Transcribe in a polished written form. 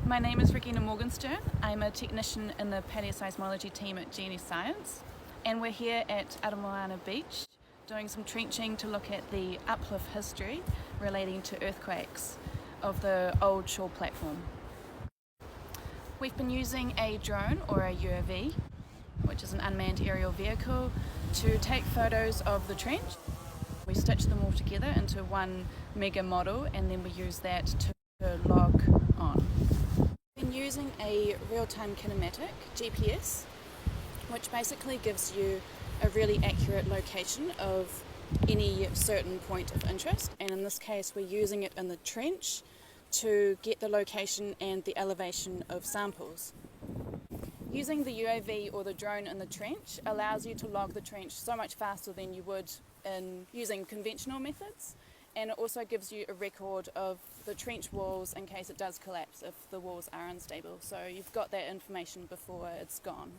My name is Regina Morgenstern. I'm a technician in the paleoseismology team at GNS Science, and we're here at Aramoana Beach doing some trenching to look at the uplift history relating to earthquakes of the old shore platform. We've been using a drone or a UAV, which is an unmanned aerial vehicle, to take photos of the trench. We stitch them all together into one mega model, and then we use that to log on. We've been using a real-time kinematic GPS, which basically gives you a really accurate location of any certain point of interest, and in this case we're using it in the trench to get the location and the elevation of samples. Using the UAV or the drone in the trench allows you to log the trench so much faster than you would in using conventional methods, and it also gives you a record of the trench walls in case it does collapse if the walls are unstable, so you've got that information before it's gone.